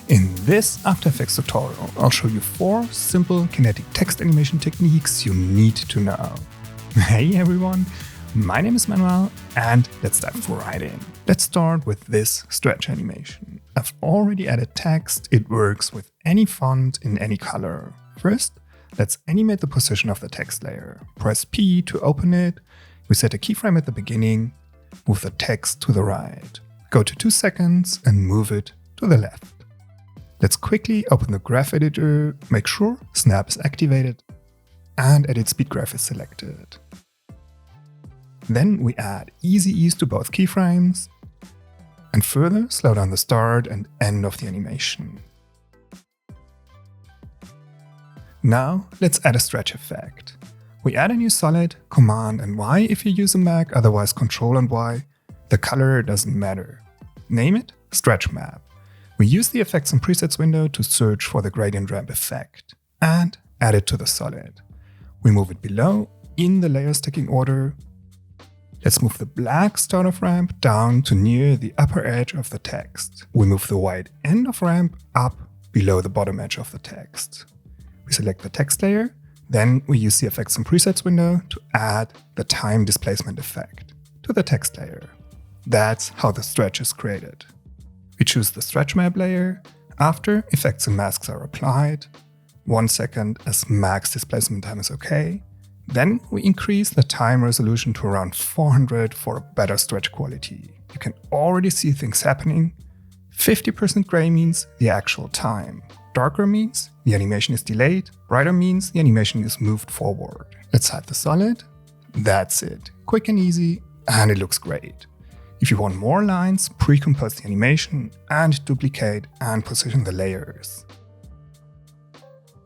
In this After Effects tutorial, I'll show you 4 simple kinetic text animation techniques you need to know. Hey everyone, my name is Manuel and let's dive right in. Let's start with this stretch animation. I've already added text, it works with any font in any color. First, let's animate the position of the text layer. Press P to open it, we set a keyframe at the beginning, move the text to the right. Go to 2 seconds and move it to the left. Let's quickly open the graph editor, make sure Snap is activated and Edit Speed Graph is selected. Then we add easy ease to both keyframes and further slow down the start and end of the animation. Now let's add a stretch effect. We add a new solid, Command and Y if you use a Mac, otherwise Control and Y. The color doesn't matter. Name it Stretch Map. We use the Effects and Presets window to search for the gradient ramp effect and add it to the solid. We move it below in the layer stacking order. Let's move the black start of ramp down to near the upper edge of the text. We move the white end of ramp up below the bottom edge of the text. We select the text layer, then we use the Effects and Presets window to add the Time Displacement effect to the text layer. That's how the stretch is created. We choose the stretch map layer after effects and masks are applied. 1 second as max displacement time is okay. Then we increase the time resolution to around 400 for a better stretch quality. You can already see things happening. 50% gray means the actual time. Darker means the animation is delayed. Brighter means the animation is moved forward. Let's hide the solid. That's it. Quick and easy, and it looks great. If you want more lines, pre-compose the animation and duplicate and position the layers.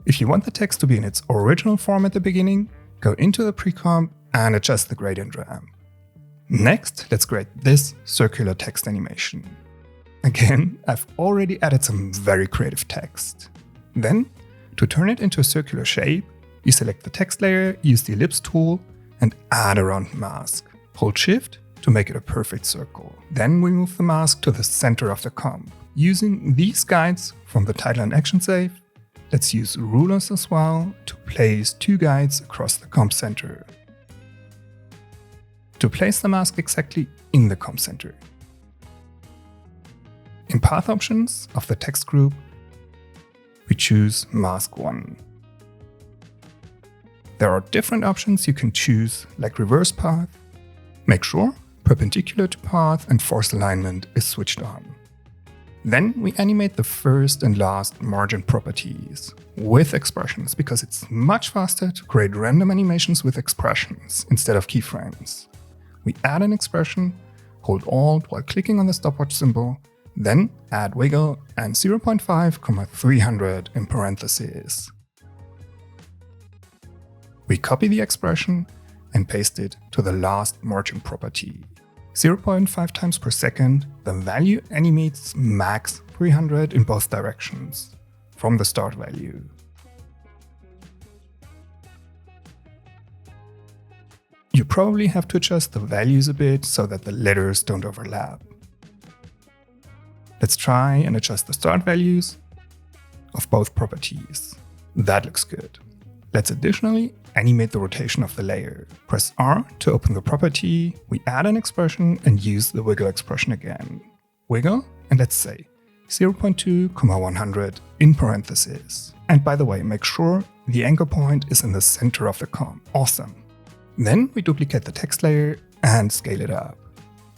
If you want the text to be in its original form at the beginning, go into the pre-comp and adjust the gradient ramp. Next, let's create this circular text animation. Again, I've already added some very creative text. Then, to turn it into a circular shape, you select the text layer, use the ellipse tool and add a round mask. Hold Shift to make it a perfect circle. Then we move the mask to the center of the comp. Using these guides from the title and action save, let's use rulers as well to place 2 guides across the comp center. To place the mask exactly in the comp center. In path options of the text group, we choose mask 1. There are different options you can choose, like reverse path. Make sure perpendicular to path and force alignment is switched on. Then we animate the first and last margin properties with expressions because it's much faster to create random animations with expressions instead of keyframes. We add an expression, hold Alt while clicking on the stopwatch symbol, then add wiggle and 0.5, 300 in parentheses. We copy the expression and paste it to the last margin property. 0.5 times per second, the value animates max 300 in both directions, from the start value. You probably have to adjust the values a bit so that the letters don't overlap. Let's try and adjust the start values of both properties. That looks good. Let's additionally animate the rotation of the layer. Press R to open the property, we add an expression and use the wiggle expression again. Wiggle and let's say 0.2, 100 in parentheses. And by the way, make sure the anchor point is in the center of the comp. Awesome. Then we duplicate the text layer and scale it up.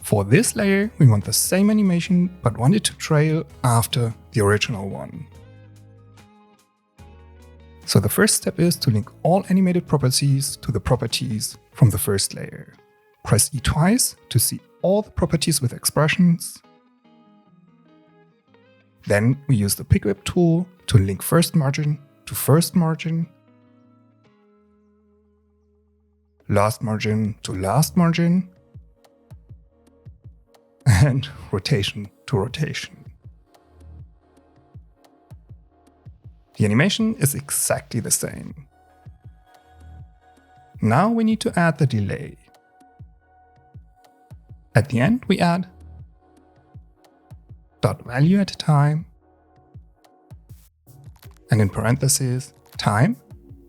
For this layer, we want the same animation but want it to trail after the original one. So the first step is to link all animated properties to the properties from the first layer. Press E twice to see all the properties with expressions. Then we use the Pick Whip tool to link first margin to first margin, last margin to last margin, and rotation to rotation. The animation is exactly the same. Now we need to add the delay. At the end we add dot value at a time and in parentheses, time,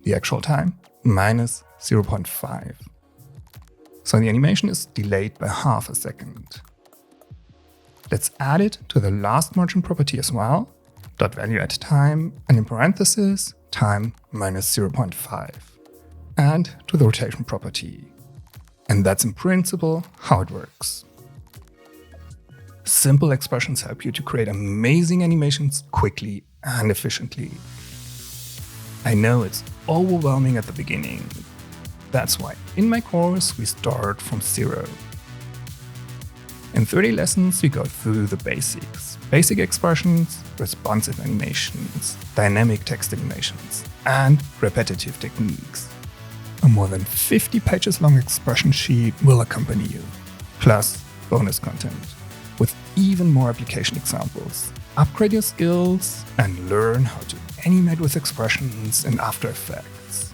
the actual time, minus 0.5. So the animation is delayed by half a second. Let's add it to the last margin property as well, dot value at time, and in parentheses, time minus 0.5, and to the rotation property. And that's in principle how it works. Simple expressions help you to create amazing animations quickly and efficiently. I know it's overwhelming at the beginning. That's why in my course we start from zero. In 30 lessons we go through the basics. Basic expressions, responsive animations, dynamic text animations, and repetitive techniques. A more than 50 pages long expression sheet will accompany you, plus bonus content, with even more application examples. Upgrade your skills and learn how to animate with expressions in After Effects.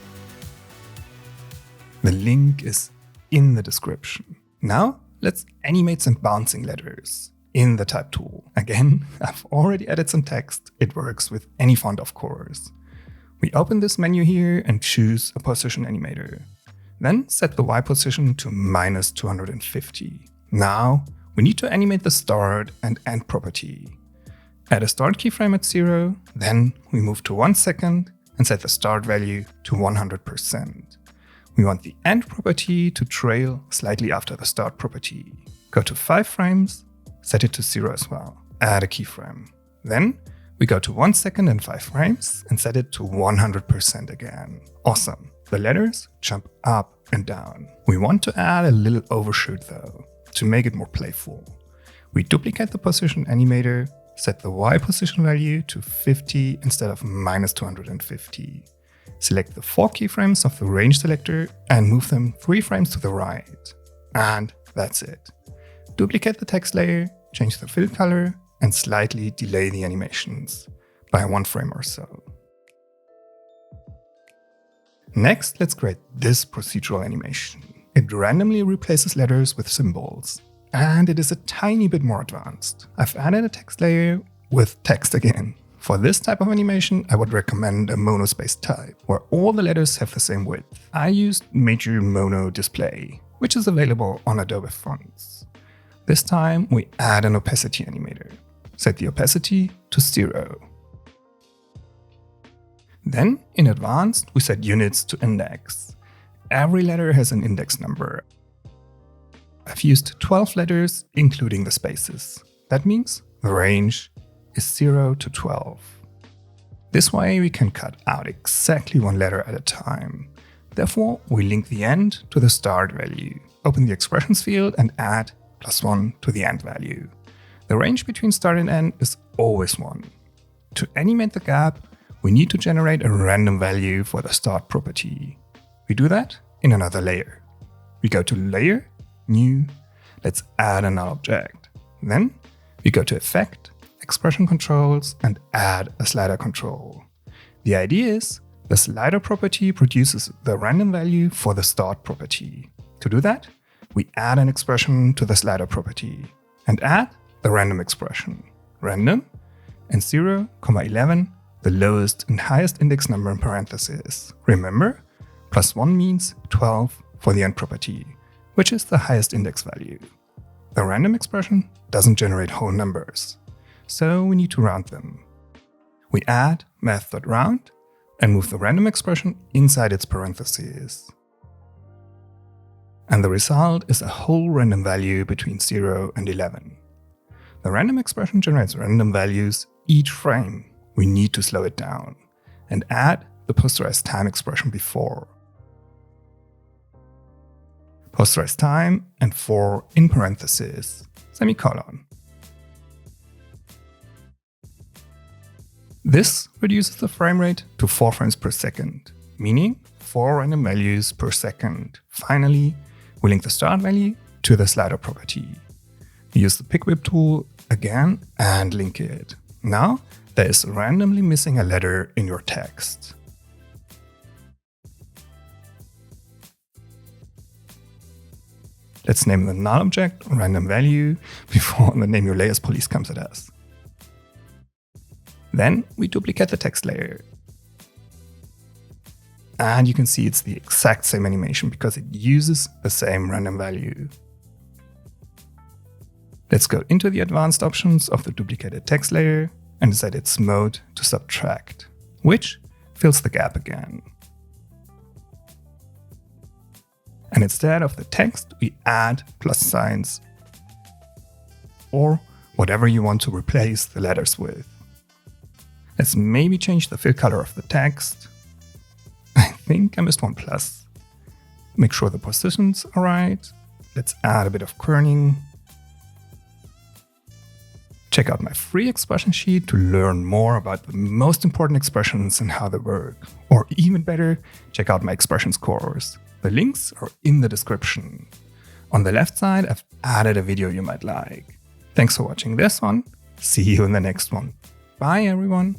The link is in the description. Now let's animate some bouncing letters in the type tool. Again, I've already added some text. It works with any font, of course. We open this menu here and choose a position animator. Then set the Y position to minus 250. Now we need to animate the start and end property. Add a start keyframe at 0, then we move to 1 second and set the start value to 100%. We want the end property to trail slightly after the start property. Go to 5 frames, set it to 0 as well. Add a keyframe. Then we go to 1 second and 5 frames and set it to 100% again. Awesome. The letters jump up and down. We want to add a little overshoot though, to make it more playful. We duplicate the position animator, set the Y position value to 50 instead of minus 250. Select the 4 keyframes of the range selector and move them 3 frames to the right. And that's it. Duplicate the text layer, change the fill color, and slightly delay the animations by 1 frame or so. Next, let's create this procedural animation. It randomly replaces letters with symbols, and it is a tiny bit more advanced. I've added a text layer with text again. For this type of animation, I would recommend a monospaced type, where all the letters have the same width. I used Major Mono Display, which is available on Adobe Fonts. This time, we add an opacity animator. Set the opacity to 0. Then, in advanced, we set units to index. Every letter has an index number. I've used 12 letters, including the spaces. That means the range is 0 to 12. This way we can cut out exactly 1 letter at a time. Therefore, we link the end to the start value. Open the expressions field and add +1 to the end value. The range between start and end is always 1. To animate the gap, we need to generate a random value for the start property. We do that in another layer. We go to Layer, New, let's add a null object. Then we go to Effect, Expression Controls, and add a slider control. The idea is the slider property produces the random value for the start property. To do that, we add an expression to the slider property and add the random expression, random, and 0,11, the lowest and highest index number in parentheses. Remember, +1 means 12 for the end property, which is the highest index value. The random expression doesn't generate whole numbers, so we need to round them. We add math.round and move the random expression inside its parentheses. And the result is a whole random value between 0 and 11. The random expression generates random values each frame. We need to slow it down and add the posterized time expression before. Posterized time and 4 in parentheses, semicolon. This reduces the frame rate to 4 frames per second, meaning 4 random values per second. Finally, we link the start value to the slider property. Use the pick whip tool again and link it. Now there is randomly missing a letter in your text. Let's name the null object random value before the name your layers police comes at us. Then we duplicate the text layer. And you can see it's the exact same animation because it uses the same random value. Let's go into the advanced options of the duplicated text layer and set its mode to subtract, which fills the gap again. And instead of the text, we add plus signs or whatever you want to replace the letters with. Let's maybe change the fill color of the text. I think I missed one plus. Make sure the positions are right. Let's add a bit of kerning. Check out my free expression sheet to learn more about the most important expressions and how they work. Or even better, check out my expressions course. The links are in the description. On the left side, I've added a video you might like. Thanks for watching this one. See you in the next one. Bye everyone.